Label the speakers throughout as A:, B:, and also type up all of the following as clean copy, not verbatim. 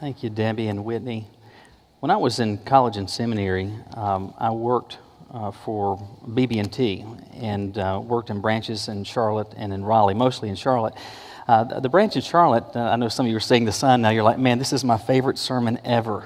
A: Thank you, Debbie and Whitney. When I was in college and seminary, I worked for BB&T and worked in branches in Charlotte and in Raleigh, mostly in Charlotte. The branch in Charlotte, I know some of you are seeing the sign now, you're like, man, this is my favorite sermon ever.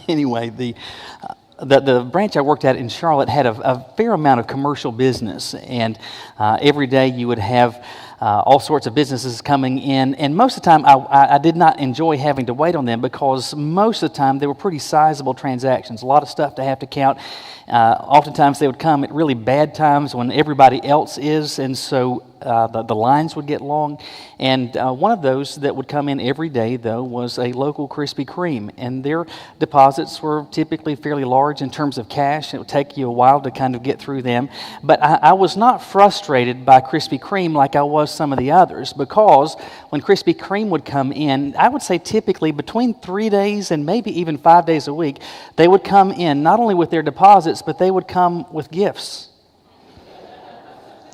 A: Anyway, the branch I worked at in Charlotte had a fair amount of commercial business, and every day you would have all sorts of businesses coming in, and most of the time I did not enjoy having to wait on them because most of the time they were pretty sizable transactions, a lot of stuff to have to count. Oftentimes they would come at really bad times when everybody else is, and so the lines would get long. And one of those that would come in every day, though, was a local Krispy Kreme, and their deposits were typically fairly large in terms of cash. It would take you a while to kind of get through them, but I was not frustrated by Krispy Kreme like I was some of the others, because when Krispy Kreme would come in, I would say typically between 3 days and maybe even 5 days a week, they would come in not only with their deposits, but they would come with gifts.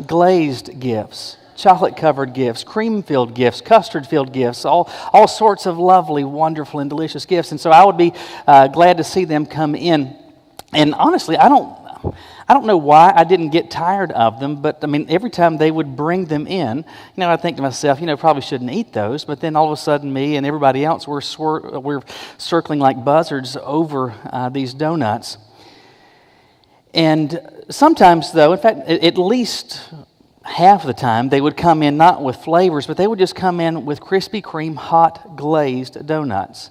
A: Glazed gifts, chocolate-covered gifts, cream-filled gifts, custard-filled gifts, all sorts of lovely, wonderful, and delicious gifts. And so I would be glad to see them come in. And honestly, I don't know why I didn't get tired of them, but I mean, every time they would bring them in, I think to myself, probably shouldn't eat those. But then all of a sudden, me and everybody else, we're circling like buzzards over these donuts. And sometimes, though, in fact, at least half of the time, they would come in not with flavors, but they would just come in with Krispy Kreme hot glazed donuts.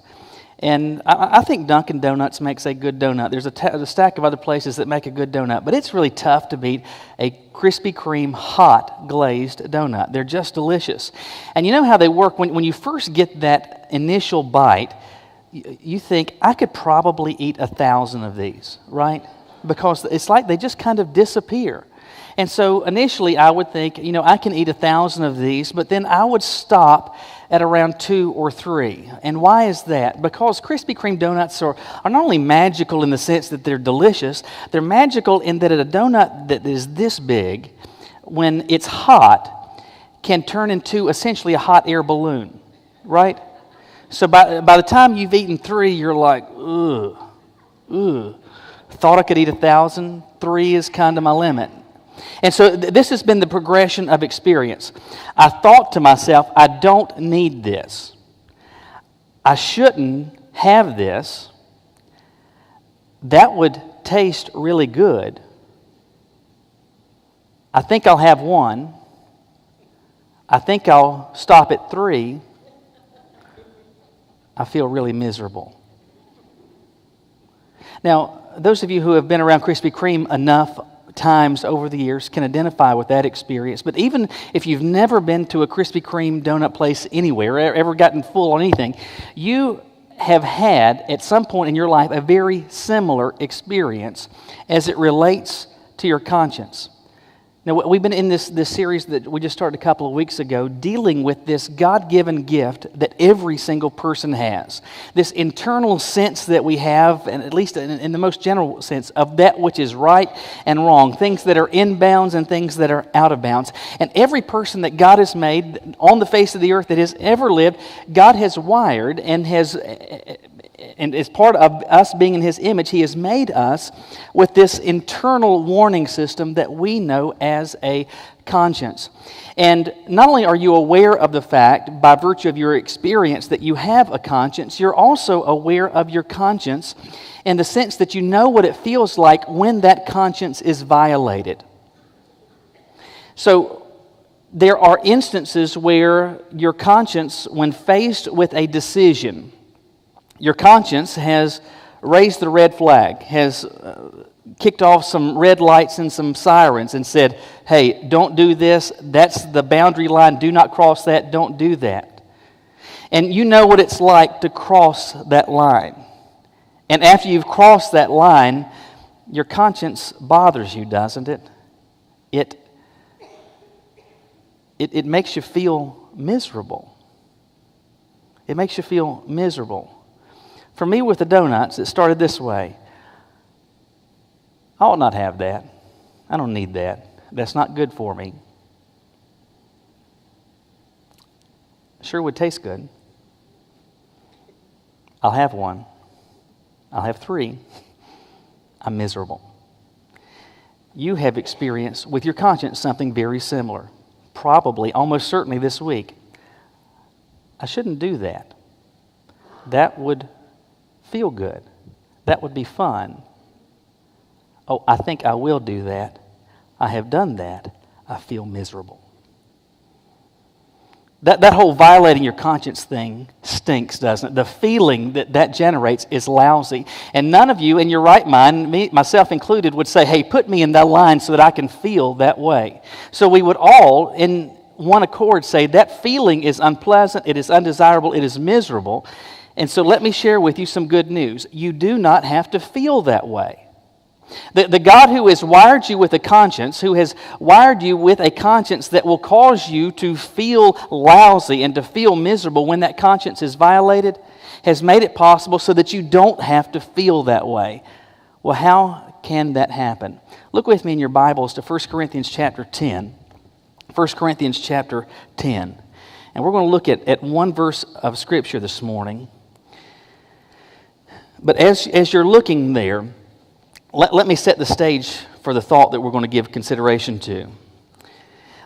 A: And I think Dunkin' Donuts makes a good donut. There's a stack of other places that make a good donut, but it's really tough to beat a Krispy Kreme hot glazed donut. They're just delicious. And you know how they work? When you first get that initial bite, you think, I could probably eat 1,000 of these, right? Because it's like they just kind of disappear. And so initially I would think, I can eat 1,000 of these, but then I would stop at around 2 or 3. And why is that? Because Krispy Kreme donuts are not only magical in the sense that they're delicious, they're magical in that a donut that is this big, when it's hot, can turn into essentially a hot air balloon, right? So by the time you've eaten 3, you're like, ugh. Thought I could eat 1,000. 3 is kind of my limit. And so this has been the progression of experience. I thought to myself, I don't need this. I shouldn't have this. That would taste really good. I think I'll have 1. I think I'll stop at 3. I feel really miserable. Now, those of you who have been around Krispy Kreme enough times over the years can identify with that experience. But even if you've never been to a Krispy Kreme donut place anywhere, ever gotten full on anything, you have had at some point in your life a very similar experience as it relates to your conscience. Now, we've been in this series that we just started a couple of weeks ago dealing with this God-given gift that every single person has. This internal sense that we have, and at least in the most general sense, of that which is right and wrong, things that are in bounds and things that are out of bounds. And every person that God has made on the face of the earth that has ever lived, God has wired and as part of us being in His image, He has made us with this internal warning system that we know as a conscience. And not only are you aware of the fact, by virtue of your experience, that you have a conscience, you're also aware of your conscience in the sense that you know what it feels like when that conscience is violated. So there are instances where your conscience, when faced with a decision, your conscience has raised the red flag, has kicked off some red lights and some sirens and said, hey, don't do this. That's the boundary line. Do not cross that. Don't do that. And you know what it's like to cross that line. And after you've crossed that line, your conscience bothers you, doesn't it? It makes you feel miserable. It makes you feel miserable. For me, with the donuts, it started this way. I ought not have that. I don't need that. That's not good for me. Sure would taste good. I'll have one. I'll have three. I'm miserable. You have experienced with your conscience something very similar. Probably, almost certainly this week. I shouldn't do that. That would feel good. That would be fun. Oh, I think I will do that. I have done that. I feel miserable. That whole violating your conscience thing stinks, doesn't it? The feeling that generates is lousy. And none of you in your right mind, myself included, would say, hey, put me in that line so that I can feel that way. So we would all, in one accord, say that feeling is unpleasant, it is undesirable, it is miserable. And so let me share with you some good news. You do not have to feel that way. The God who has wired you with a conscience, who has wired you with a conscience that will cause you to feel lousy and to feel miserable when that conscience is violated, has made it possible so that you don't have to feel that way. Well, how can that happen? Look with me in your Bibles to 1 Corinthians chapter 10. 1 Corinthians chapter 10. And we're going to look at one verse of Scripture this morning. But as you're looking there, let me set the stage for the thought that we're going to give consideration to.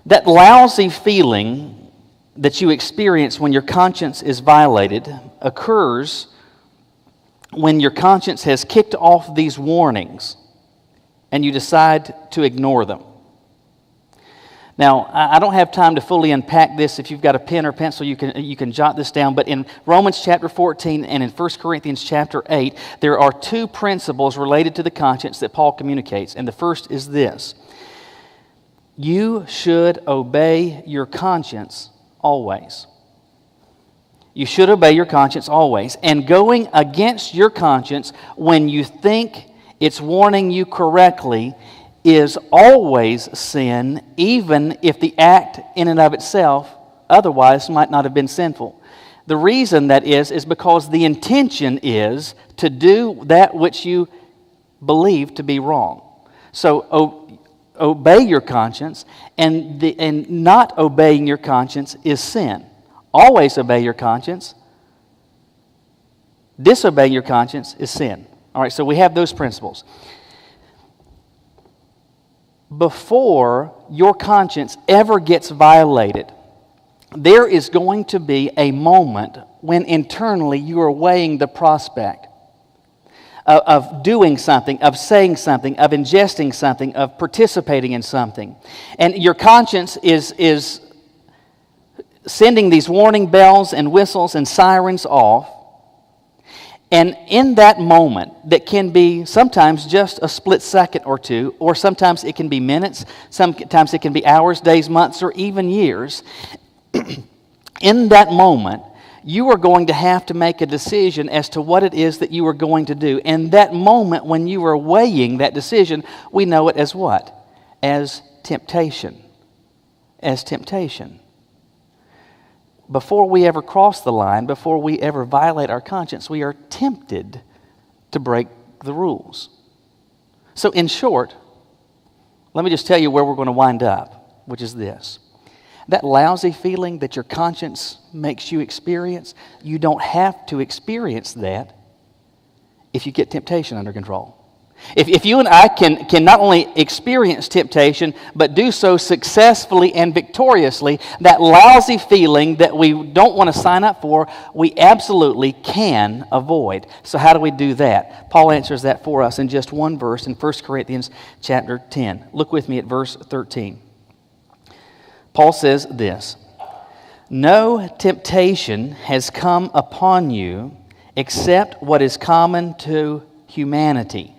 A: That lousy feeling that you experience when your conscience is violated occurs when your conscience has kicked off these warnings and you decide to ignore them. Now, I don't have time to fully unpack this. If you've got a pen or pencil, you can jot this down. But in Romans chapter 14 and in 1 Corinthians chapter 8, there are two principles related to the conscience that Paul communicates. And the first is this: you should obey your conscience always. You should obey your conscience always. And going against your conscience when you think it's warning you correctly is always sin, even if the act in and of itself otherwise might not have been sinful. The reason that is because the intention is to do that which you believe to be wrong. So obey your conscience, and not obeying your conscience is sin. Always obey your conscience. Disobeying your conscience is sin. All right, so we have those principles. Before your conscience ever gets violated, there is going to be a moment when internally you are weighing the prospect of doing something, of saying something, of ingesting something, of participating in something. And your conscience is sending these warning bells and whistles and sirens off. And in that moment, that can be sometimes just a split second or two, or sometimes it can be minutes, sometimes it can be hours, days, months, or even years. In that moment, you are going to have to make a decision as to what it is that you are going to do. And that moment when you are weighing that decision, we know it as what? As temptation. As temptation. Before we ever cross the line, before we ever violate our conscience, we are tempted to break the rules. So in short, let me just tell you where we're going to wind up, which is this. That lousy feeling that your conscience makes you experience, you don't have to experience that if you get temptation under control. If you and I can not only experience temptation, but do so successfully and victoriously, that lousy feeling that we don't want to sign up for, we absolutely can avoid. So how do we do that? Paul answers that for us in just one verse in 1 Corinthians chapter 10. Look with me at verse 13. Paul says this: "No temptation has come upon you except what is common to humanity.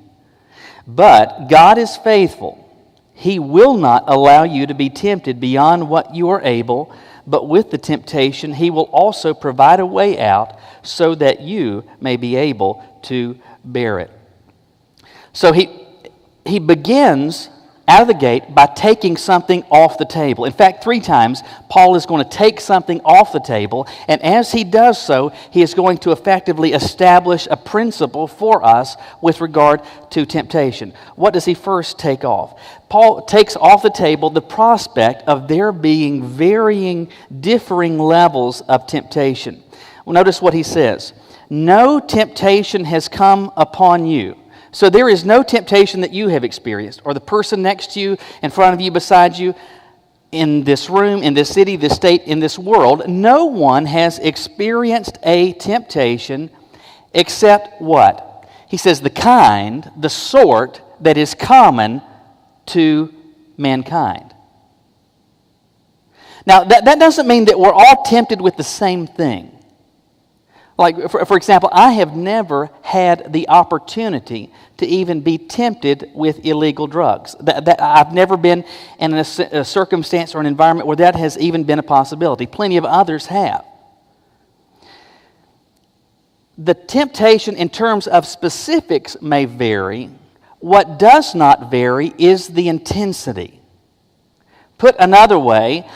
A: But God is faithful. He will not allow you to be tempted beyond what you are able, but with the temptation He will also provide a way out so that you may be able to bear it." So he begins out of the gate by taking something off the table. In fact, 3 times Paul is going to take something off the table, and as he does so, he is going to effectively establish a principle for us with regard to temptation. What does he first take off? Paul takes off the table the prospect of there being varying, differing levels of temptation. notice what he says. No temptation has come upon you. So there is no temptation that you have experienced, or the person next to you, in front of you, beside you, in this room, in this city, this state, in this world. No one has experienced a temptation except what? He says the sort that is common to mankind. Now, that doesn't mean that we're all tempted with the same thing. Like, for example, I have never had the opportunity to even be tempted with illegal drugs. I've never been in a circumstance or an environment where that has even been a possibility. Plenty of others have. The temptation in terms of specifics may vary. What does not vary is the intensity. Put another way,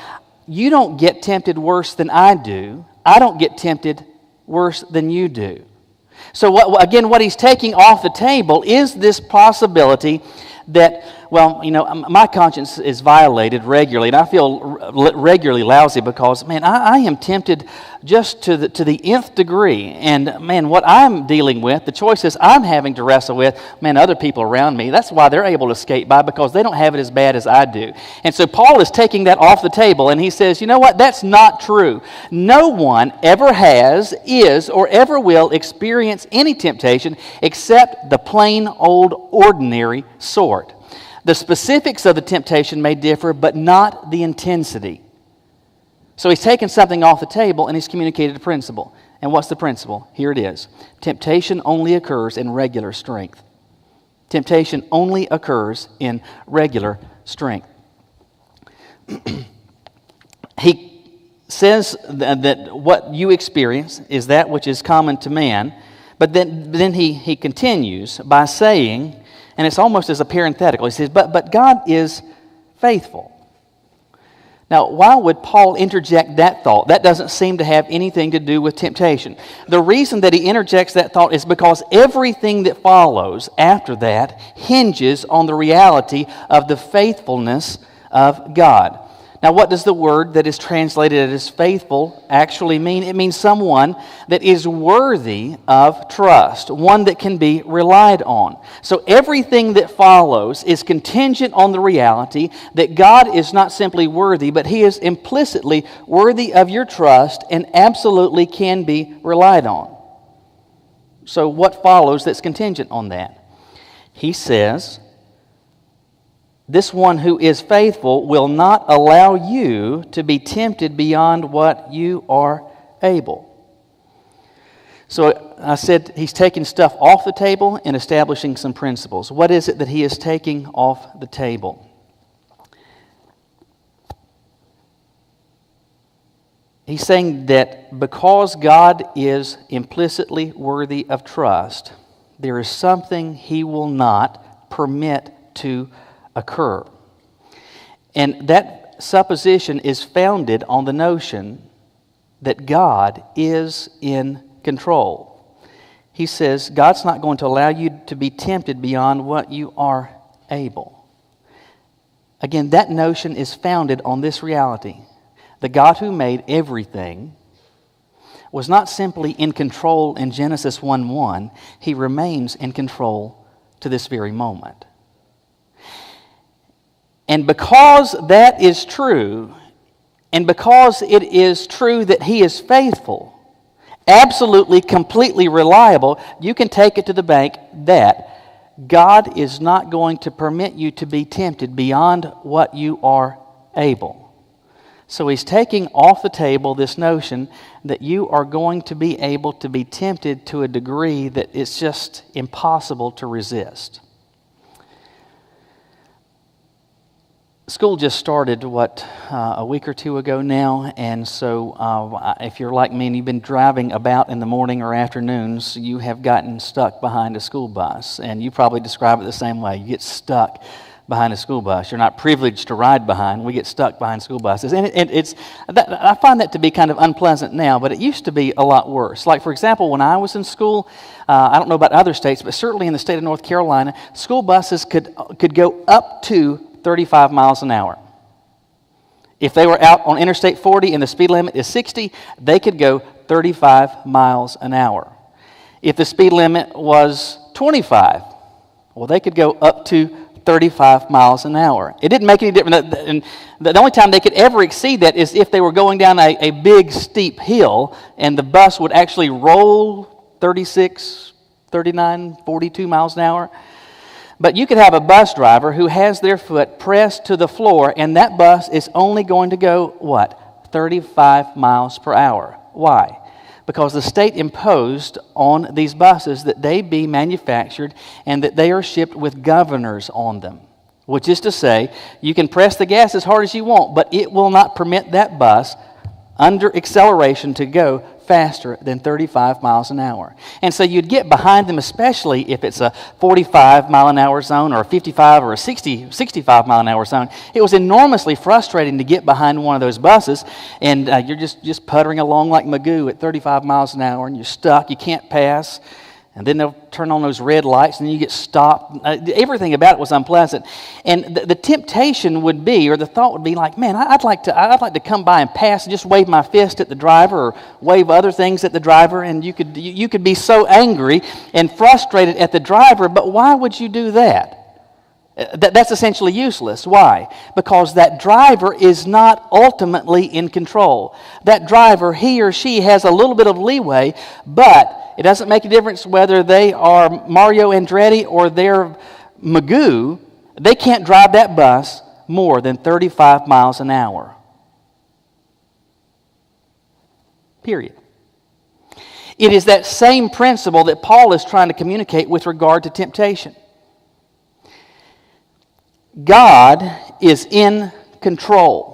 A: you don't get tempted worse than I do. I don't get tempted worse than you do. So what he's taking off the table is this possibility that, my conscience is violated regularly, and I feel regularly lousy because, I am tempted just to the nth degree. And, what I'm dealing with, the choices I'm having to wrestle with, other people around me, that's why they're able to skate by, because they don't have it as bad as I do. And so Paul is taking that off the table, and he says, you know what, that's not true. No one ever has, is, or ever will experience any temptation except the plain old ordinary sort. The specifics of the temptation may differ, but not the intensity. So he's taken something off the table and he's communicated a principle. And what's the principle? Here it is. Temptation only occurs in regular strength. Temptation only occurs in regular strength. He says that what you experience is that which is common to man, but then he continues by saying, and it's almost as a parenthetical. He says, but God is faithful. Now, why would Paul interject that thought? That doesn't seem to have anything to do with temptation. The reason that he interjects that thought is because everything that follows after that hinges on the reality of the faithfulness of God. Now, what does the word that is translated as faithful actually mean? It means someone that is worthy of trust, one that can be relied on. So everything that follows is contingent on the reality that God is not simply worthy, but He is implicitly worthy of your trust and absolutely can be relied on. So what follows that's contingent on that? He says, this one who is faithful will not allow you to be tempted beyond what you are able. So I said he's taking stuff off the table and establishing some principles. What is it that he is taking off the table? He's saying that because God is implicitly worthy of trust, there is something He will not permit to occur. And that supposition is founded on the notion that God is in control. He says God's not going to allow you to be tempted beyond what you are able. Again, that notion is founded on this reality. The God who made everything was not simply in control in Genesis 1:1. He remains in control to this very moment. And because that is true, and because it is true that He is faithful, absolutely, completely reliable, you can take it to the bank that God is not going to permit you to be tempted beyond what you are able. So He's taking off the table this notion that you are going to be able to be tempted to a degree that it's just impossible to resist. School just started, a week or two ago now, and so if you're like me and you've been driving about in the morning or afternoons, you have gotten stuck behind a school bus, and you probably describe it the same way. You get stuck behind a school bus. You're not privileged to ride behind. We get stuck behind school buses, and I find that to be kind of unpleasant now, but it used to be a lot worse. Like, for example, when I was in school, I don't know about other states, but certainly in the state of North Carolina, school buses could go up to 35 miles an hour. If they were out on Interstate 40 and the speed limit is 60, they could go 35 miles an hour. If the speed limit was 25, well, they could go up to 35 miles an hour. It didn't make any difference. And the only time they could ever exceed that is if they were going down a big, steep hill, and the bus would actually roll 36, 39, 42 miles an hour. But you could have a bus driver who has their foot pressed to the floor, and that bus is only going to go, what? 35 miles per hour. Why? Because the state imposed on these buses that they be manufactured and that they are shipped with governors on them. Which is to say, you can press the gas as hard as you want, but it will not permit that bus under acceleration to go faster than 35 miles an hour. And so you'd get behind them, especially if it's a 45 mile an hour zone or a 55 or a 65 mile an hour zone. It was enormously frustrating to get behind one of those buses, and you're just puttering along like Magoo at 35 miles an hour, and you're stuck, you can't pass. And then they'll turn on those red lights, and then you get stopped. Everything about it was unpleasant. And the temptation would be, or the thought would be like, man, I'd like to come by and pass and just wave my fist at the driver or wave other things at the driver, and you could be so angry and frustrated at the driver, but why would you do that? That's essentially useless. Why? Because that driver is not ultimately in control. That driver, he or she, has a little bit of leeway, but it doesn't make a difference whether they are Mario Andretti or they're Magoo. They can't drive that bus more than 35 miles an hour. Period. It is that same principle that Paul is trying to communicate with regard to temptation. God is in control.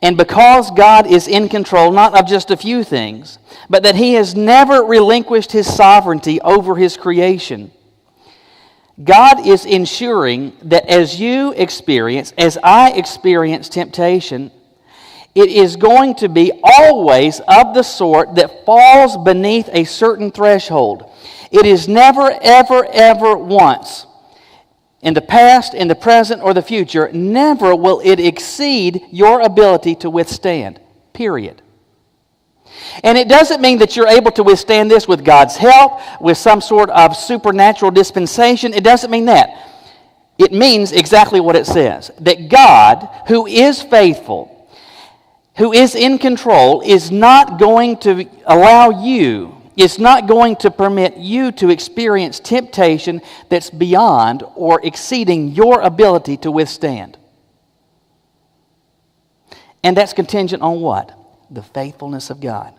A: And because God is in control, not of just a few things, but that He has never relinquished His sovereignty over His creation, God is ensuring that as you experience, as I experience temptation, it is going to be always of the sort that falls beneath a certain threshold. It is never, ever, ever once, in the past, in the present, or the future, never will it exceed your ability to withstand. Period. And it doesn't mean that you're able to withstand this with God's help, with some sort of supernatural dispensation. It doesn't mean that. It means exactly what it says. That God, who is faithful, who is in control, is not going to allow you, is not going to permit you to experience temptation that's beyond or exceeding your ability to withstand. And that's contingent on what? The faithfulness of God.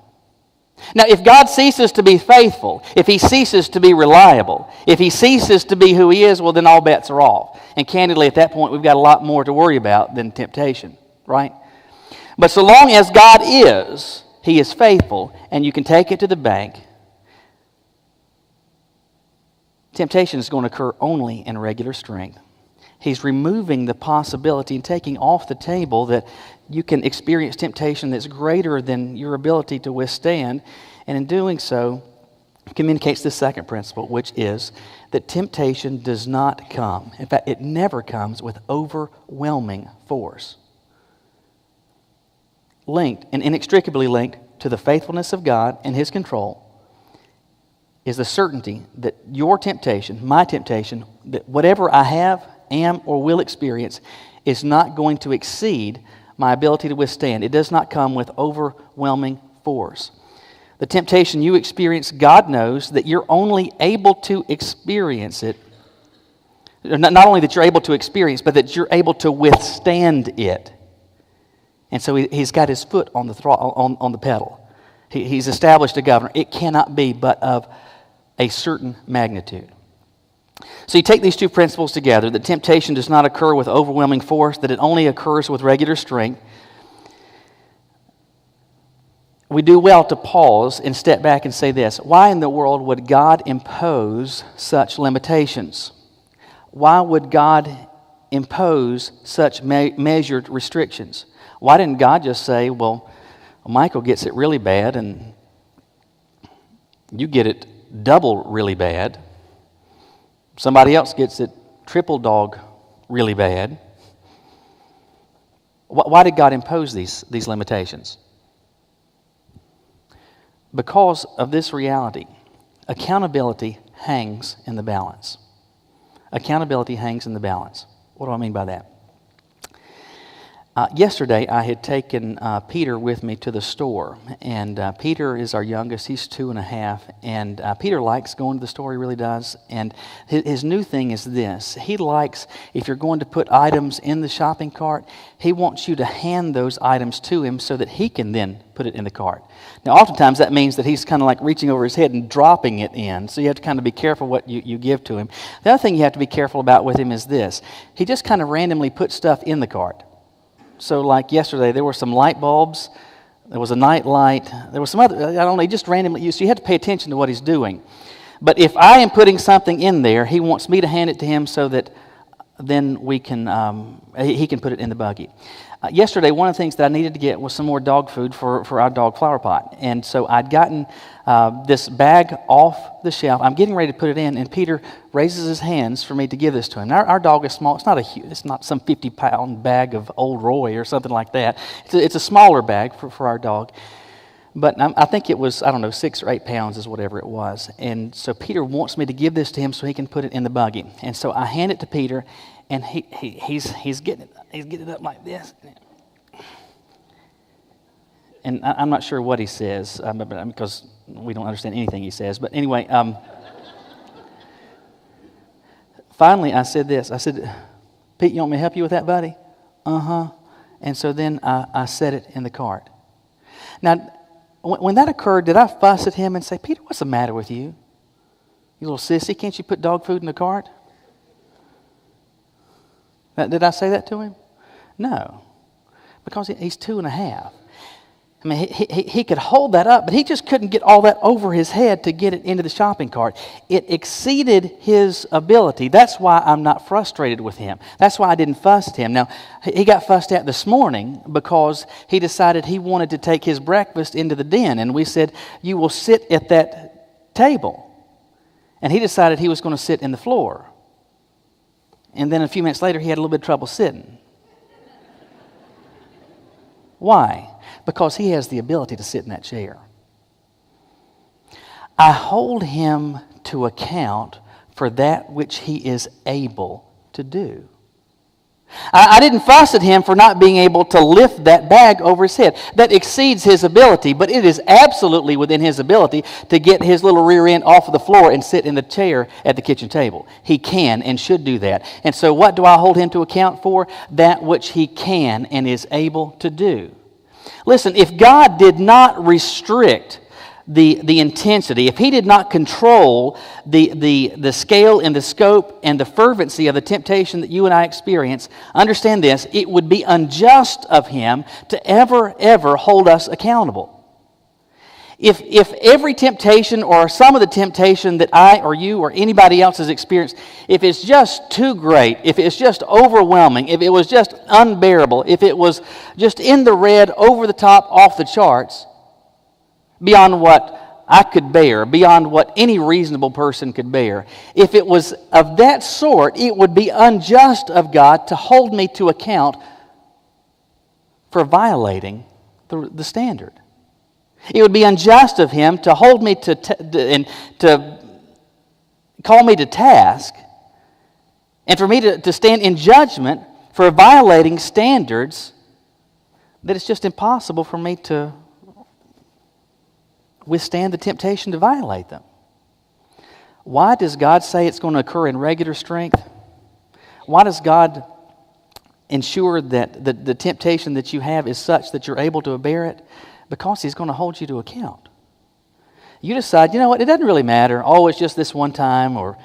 A: Now, if God ceases to be faithful, if He ceases to be reliable, if He ceases to be who He is, well, then all bets are off. And candidly, at that point, we've got a lot more to worry about than temptation, right? But so long as God is, He is faithful, and you can take it to the bank, temptation is going to occur only in regular strength. He's removing the possibility and taking off the table that you can experience temptation that's greater than your ability to withstand. And in doing so, communicates the second principle, which is that temptation does not come. In fact, it never comes with overwhelming force. Linked and inextricably linked to the faithfulness of God and His control is the certainty that your temptation, my temptation, that whatever I have, am, or will experience is not going to exceed my ability to withstand. It does not come with overwhelming force. The temptation you experience, God knows that you're only able to experience it. Not only that you're able to experience, but that you're able to withstand it. And so He's got His foot on the throttle, on the pedal. He's established a governor. It cannot be but of a certain magnitude. So you take these two principles together, that temptation does not occur with overwhelming force, that it only occurs with regular strength. We do well to pause and step back and say this: why in the world would God impose such limitations? Why would God impose such measured restrictions? Why didn't God just say, well, Michael gets it really bad and you get it double really bad. Somebody else gets it triple dog really bad. Why did God impose these limitations? because of this reality, accountability hangs in the balance. Accountability hangs in the balance. What do I mean by that? Yesterday, I had taken Peter with me to the store, and Peter is our youngest. He's 2.5, and Peter likes going to the store. He really does. And his new thing is this. He likes, if you're going to put items in the shopping cart, he wants you to hand those items to him so that he can then put it in the cart. Now, oftentimes that means that he's kind of like reaching over his head and dropping it in, so you have to kind of be careful what you give to him. The other thing you have to be careful about with him is this. He just kind of randomly puts stuff in the cart. So like yesterday, there were some light bulbs, there was a night light, there was some other, I don't know, he just randomly used, so you have to pay attention to what he's doing. But if I am putting something in there, he wants me to hand it to him so that then we can, he can put it in the buggy. Yesterday, one of the things that I needed to get was some more dog food for our dog flower pot. And so I'd gotten this bag off the shelf. I'm getting ready to put it in, and Peter raises his hands for me to give this to him. Now, our dog is small. It's not some 50-pound bag of Old Roy or something like that. It's a smaller bag for our dog. But I think it was, 6 or 8 pounds is whatever it was. And so Peter wants me to give this to him so he can put it in the buggy. And so I hand it to Peter, and he's getting it up like this. And I'm not sure what he says because we don't understand anything he says. But anyway, finally I said this. I said, Pete, you want me to help you with that, buddy? Uh-huh. And so then I set it in the cart. Now, when that occurred, did I fuss at him and say, Peter, what's the matter with you? You little sissy, can't you put dog food in the cart? Did I say that to him? No, because he's 2.5. I mean, he could hold that up, but he just couldn't get all that over his head to get it into the shopping cart. It exceeded his ability. That's why I'm not frustrated with him. That's why I didn't fuss at him. Now, he got fussed at this morning because he decided he wanted to take his breakfast into the den, and we said, you will sit at that table. And he decided he was going to sit in the floor. And then a few minutes later, he had a little bit of trouble sitting. Why? Because he has the ability to sit in that chair. I hold him to account for that which he is able to do. I didn't fuss at him for not being able to lift that bag over his head. That exceeds his ability, but it is absolutely within his ability to get his little rear end off of the floor and sit in the chair at the kitchen table. He can and should do that. And so what do I hold him to account for? That which he can and is able to do. Listen, if God did not restrict the intensity, if he did not control the scale and the scope and the fervency of the temptation that you and I experience, understand this, it would be unjust of him to ever hold us accountable. If every temptation or some of the temptation that I or you or anybody else has experienced, if it's just too great, if it's just overwhelming, if it was just unbearable, if it was just in the red, over the top, off the charts, beyond what I could bear, beyond what any reasonable person could bear, if it was of that sort, it would be unjust of God to hold me to account for violating the standard. It would be unjust of him to hold me to call me to task and for me to stand in judgment for violating standards that it's just impossible for me to withstand the temptation to violate them. Why does God say it's going to occur in regular strength? Why does God ensure that the temptation that you have is such that you're able to bear it? Because he's going to hold you to account. You decide, you know what, it doesn't really matter. Oh, it's just this one time, or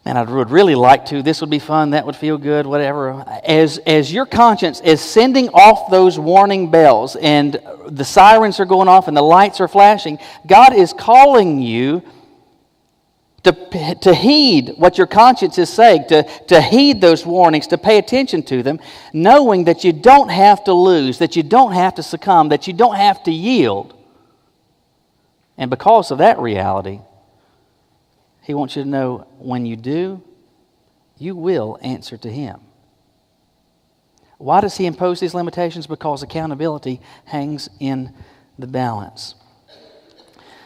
A: man, I would really like to. This would be fun. That would feel good, whatever. As your conscience is sending off those warning bells and the sirens are going off and the lights are flashing, God is calling you to heed what your conscience is saying, to heed those warnings, to pay attention to them, knowing that you don't have to lose, that you don't have to succumb, that you don't have to yield. And because of that reality, he wants you to know when you do, you will answer to him. Why does he impose these limitations? Because accountability hangs in the balance.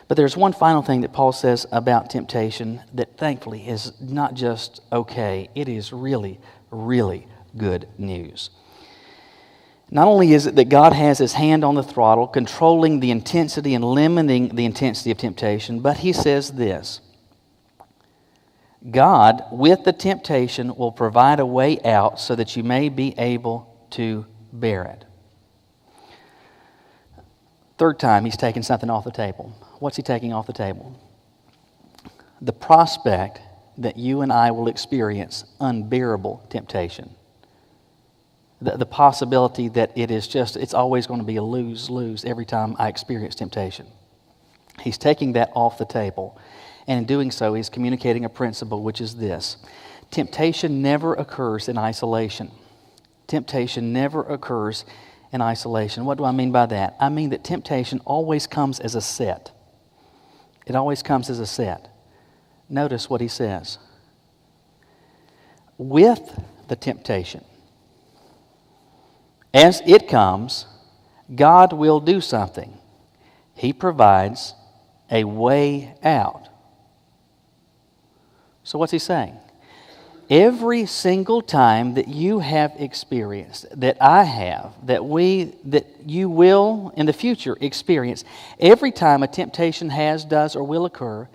A: But there's one final thing that Paul says about temptation that thankfully is not just okay, it is really, really good news. Not only is it that God has his hand on the throttle, controlling the intensity and limiting the intensity of temptation, but he says this: God, with the temptation, will provide a way out so that you may be able to bear it. Third time, he's taking something off the table. What's he taking off the table? The prospect that you and I will experience unbearable temptation. The possibility that it's always going to be a lose-lose every time I experience temptation. He's taking that off the table. And in doing so, he's communicating a principle, which is this: temptation never occurs in isolation. Temptation never occurs in isolation. What do I mean by that? I mean that temptation always comes as a set. It always comes as a set. Notice what he says. With the temptation, as it comes, God will do something. He provides a way out. So what's he saying? Every single time that you have experienced, that I have, that you will in the future experience, every time a temptation does, or will occur,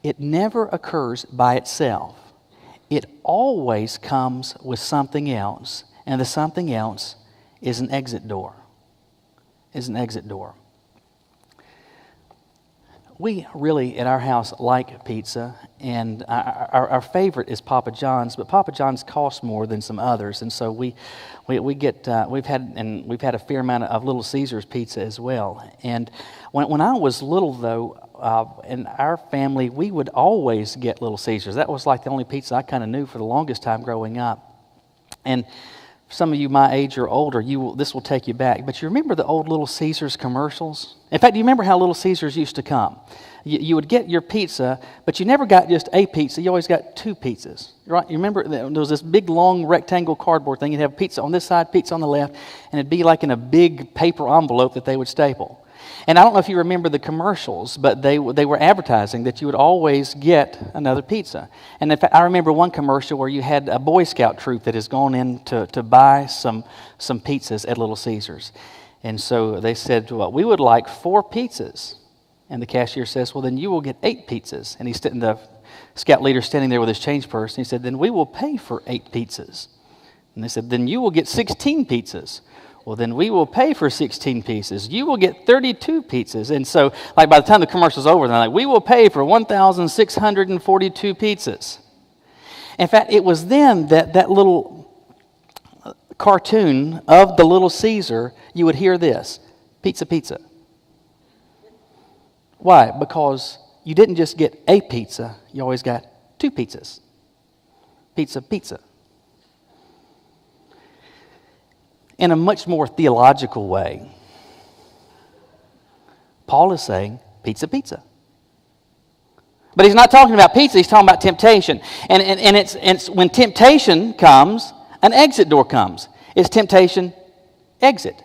A: it never occurs by itself. It always comes with something else, and the something else is an exit door. We really, at our house, like pizza, and our favorite is Papa John's, but Papa John's costs more than some others, and so we've had a fair amount of Little Caesars pizza as well. And when I was little, though, in our family, we would always get Little Caesars. That was like the only pizza I kind of knew for the longest time growing up. And some of you my age or older, this will take you back. But you remember the old Little Caesars commercials? In fact, do you remember how Little Caesars used to come? You would get your pizza, but you never got just a pizza. You always got two pizzas, right? You remember there was this big, long rectangle cardboard thing. You'd have pizza on this side, pizza on the left, and it'd be like in a big paper envelope that they would staple. And I don't know if you remember the commercials, but they were advertising that you would always get another pizza. And in fact, I remember one commercial where you had a Boy Scout troop that has gone in to buy some pizzas at Little Caesars. And so they said, well, we would like 4 pizzas. And the cashier says, well, then you will get 8 pizzas. And the scout leader standing there with his change purse, and he said, then we will pay for 8 pizzas. And they said, then you will get 16 pizzas. Well, then we will pay for 16 pieces. You will get 32 pizzas. And so, like, by the time the commercial's over, they're like, we will pay for 1,642 pizzas. In fact, it was then that little cartoon of the Little Caesar, you would hear this: pizza, pizza. Why? Because you didn't just get a pizza, you always got 2 pizzas. Pizza, pizza. In a much more theological way, Paul is saying pizza, pizza. But he's not talking about pizza, he's talking about temptation. And it's when temptation comes, an exit door comes. Is temptation exit?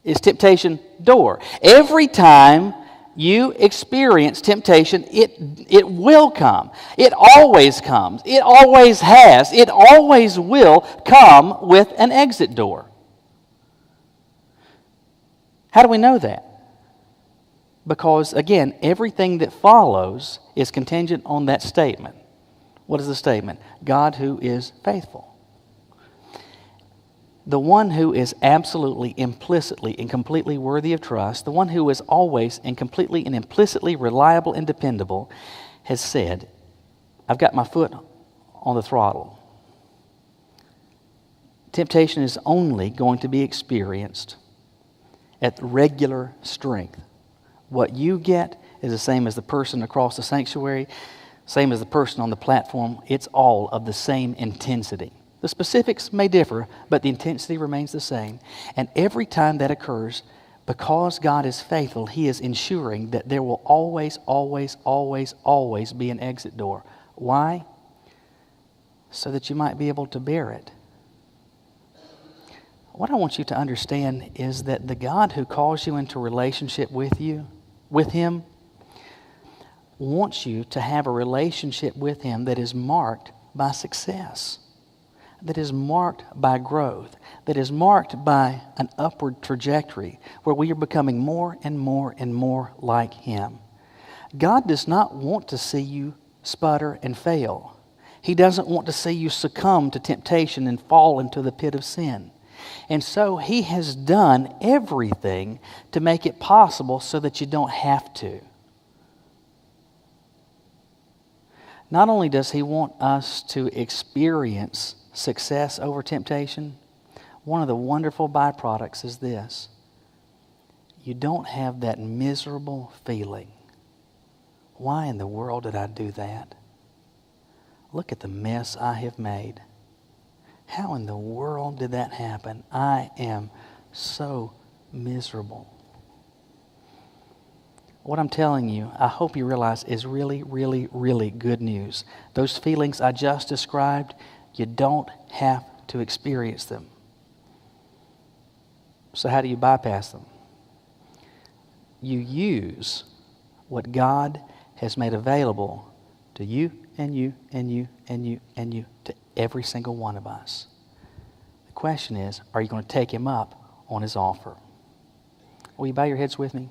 A: Is temptation door? Every time you experience temptation, it will come. It always comes. It always has. It always will come with an exit door. How do we know that? Because, again, everything that follows is contingent on that statement. What is the statement? God who is faithful. The one who is absolutely, implicitly, and completely worthy of trust, the one who is always and completely and implicitly reliable and dependable, has said, I've got my foot on the throttle. Temptation is only going to be experienced at regular strength. What you get is the same as the person across the sanctuary, same as the person on the platform. It's all of the same intensity. The specifics may differ, but the intensity remains the same. And every time that occurs, because God is faithful, He is ensuring that there will always, always, always, always be an exit door. Why? So that you might be able to bear it. What I want you to understand is that the God who calls you into relationship with Him wants you to have a relationship with Him that is marked by success, that is marked by growth, that is marked by an upward trajectory where we are becoming more and more and more like Him. God does not want to see you sputter and fail. He doesn't want to see you succumb to temptation and fall into the pit of sin. And so He has done everything to make it possible so that you don't have to. Not only does He want us to experience success over temptation, one of the wonderful byproducts is this. You don't have that miserable feeling. Why in the world did I do that? Look at the mess I have made. How in the world did that happen? I am so miserable. What I'm telling you, I hope you realize, is really, really, really good news. Those feelings I just described, you don't have to experience them. So how do you bypass them? You use what God has made available to you and you and you and you and you, to every single one of us. The question is, are you going to take Him up on His offer? Will you bow your heads with me?